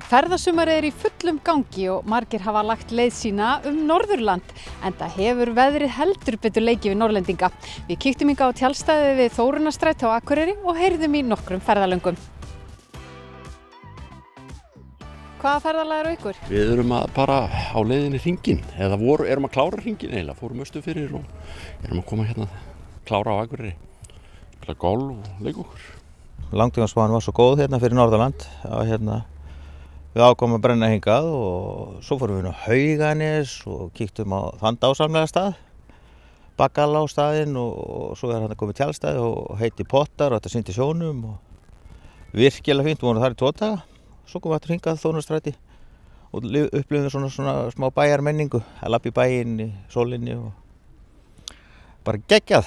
Ferðasumarið í fullum gangi og margir hafa lagt leið sína Norðurland, enda hefur veðrið heldur betur leikið við Norðlendinga. Við kíktum hingað á tjaldstæðið við Þórunnarstræti á Akureyri og heyrðum í nokkrum ferðalöngum. Hvaða ferðalag eru ykkur? Við erum bara á leiðinni hringinn, eða erum að klára hringinn eiginlega, fórum austur fyrir og erum að koma hérna klára á Akureyri. Spila golf og leika okkur. Langtímaspáin var svo góð hérna fyrir Norðurland að við ákomum að brenna hingað og svo fórum við á Hauganes og kíktum á þann dásamlega stað, Bakkala á staðinn og svo hann komið tjaldstæði og heiti Pottar og þetta sýndi sjónum og virkilega fínt, við vorum þar í 2 daga. Svo komum við aftur hingað Þórunnarstræti og upplifum svona smá bæjarmenningu, að labba í bæinn í sólinni og bara geggjað.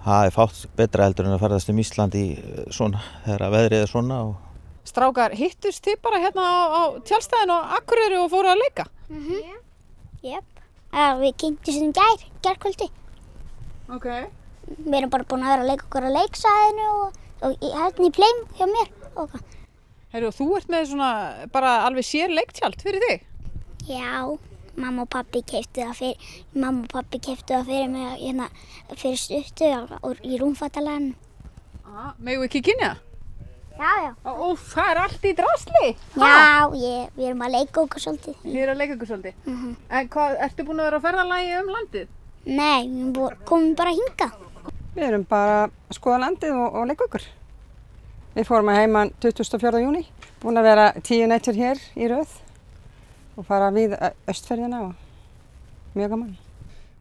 Það er fátt betra heldur en að ferðast Ísland í svona, þegar veðrið er svona. Strákar, hittust þið bara hérna á tjaldstæðinu á Akureyri og fóru að leika? Jep. Við kynntumst gærkvöldi. Ok. Við erum bara búin að vera að leika okkur á leiksvæðinu og hérna í Pleim hjá mér. Heyrðu, þú ert með svona bara alveg sér leiktjald fyrir þig? Já, mamma og pabbi keyptu það fyrir mig hérna fyrir stuttu í rúmfattaleginu. Megum við ekki kynna það? Já. Ó, það er allt í drasli? Já, við erum að leika okkur svolítið. Þið eru að leika okkur svolítið? En ertu búin að vera á ferðalagi landið? Nei, við komum bara hingað. Við erum bara að skoða landið og leika okkur. Við fórum að heiman 24. júní, búin að vera 10 nætur hér í röð og fara við Austfirðina og mjög gaman.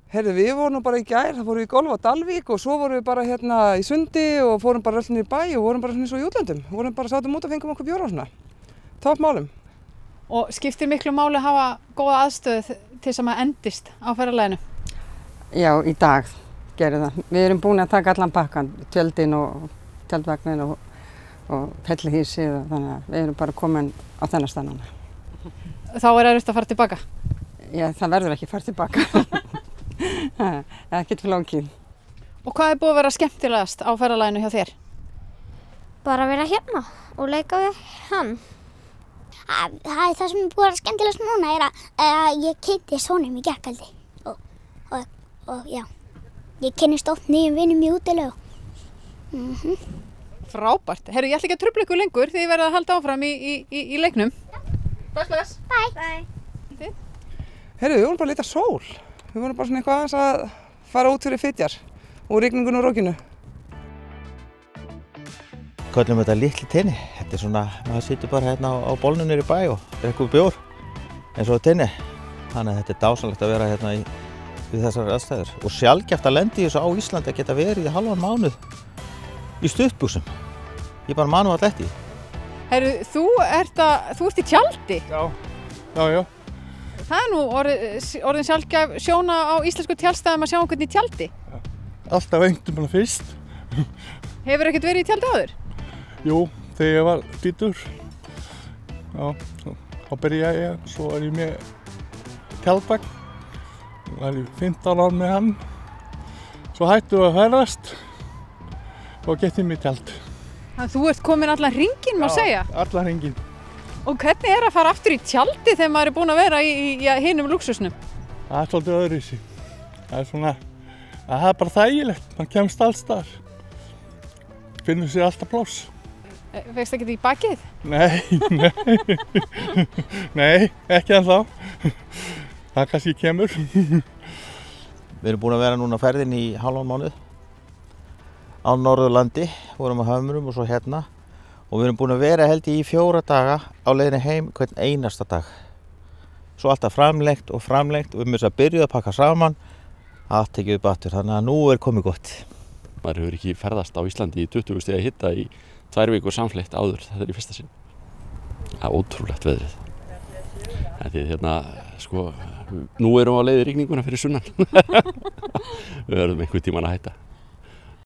Heyrðu, við vorum nú bara í gær, það fórum við í golf á Dalvík og svo vorum við bara hérna í Sundi og fórum bara öll niður í bæ og vorum bara svona í útlöndum. Vorum bara sátum út og fengum okkur bjóra og svona. Topp málum. Og skiptir miklu máli að hafa góða aðstöðu til sem að endist á ferðalaginu? Já, í dag gerum það. Við erum búin að taka allan pakkan, tjöldin og tjaldvagnin og pellihísið og þannig að við erum bara komin á þennan stað núna. Þá er erfitt að fara tilbaka? Já, það verður ekki að fara tilbaka. Ekkert flókið. Og hvað er búið að vera skemmtilegast á ferðalaginu hjá þér? Bara að vera hérna og leika við hann. Það sem er búið að vera skemmtilegast núna er að ég kynnti sonum í gærkvöldi og já, ég kynnist oft nýjum vinum í útilegu. Frábært. Herru, ég ætla ekki að trufla ykkur lengur því ég verð að halda áfram í leiknum. Bless. Bye. Heyrðu, við vorum bara að leita sól. Við vorum bara svona eitthvað aðeins að fara út fyrir Fitjar úr rigningunni og rokinu. Köllum þetta litli tenni. Þetta er svona, maður situr bara hérna á bólnum niður í bæ og drekkur bjór eins og tenni. Þannig að þetta er dásamlegt að vera hérna við þessar aðstæður. Og sjaldgæft að lendi þessu á Íslandi að geta verið í halvan mánuð í stuttbuxum. Ég bara man alltaf eftir því. Herru, þú ert í tjaldi? Já. Það er nú orðin sjaldgæf sjóna á íslensku tjaldstæðum að sjá einhvern í tjaldi? Alltaf einhvern veginn fyrst. Hefur ekkert verið í tjaldi áður? Jú, þegar ég var lítur. Já, þá byrjaði ég, svo er ég með tjaldvagn. Það er ég 15 ár með hann. Svo hættum við að ferðast og getið mér tjald. Þannig að þú ert komin allan hringinn, má segja? Já, allan hringinn. Og hvernig er að fara aftur í tjaldi þegar maður er búinn að vera í hinum lúxusnum? Það er svolítið öðruvísi. Það er svona, það er bara þægilegt, maður kemst alls staðar. Finnur sér alltaf pláss. Fékkstu ekkert í bakið? Nei, ekki ennþá. Það kannski kemur. Við erum búin að vera núna á ferðinni í halvan mánuð á Norðurlandi, vorum á Hömrum og svo hérna. Og við erum búin að vera held í 4 daga á leiðinni heim hvern einasta dag. Svo alltaf framlengt og við erum að byrja að pakka saman, allt tekið upp aftur, þannig að nú er komið gott. Maður hefur ekki ferðast á Íslandi í 20 stiga hita í 2 vikur samfleytt áður, þetta er í fyrsta sinn. Það er ótrúlegt veðrið. Þetta er hérna, nú erum við á leið í rigninguna fyrir sunnan. Við verðum einhvern tímann að hætta.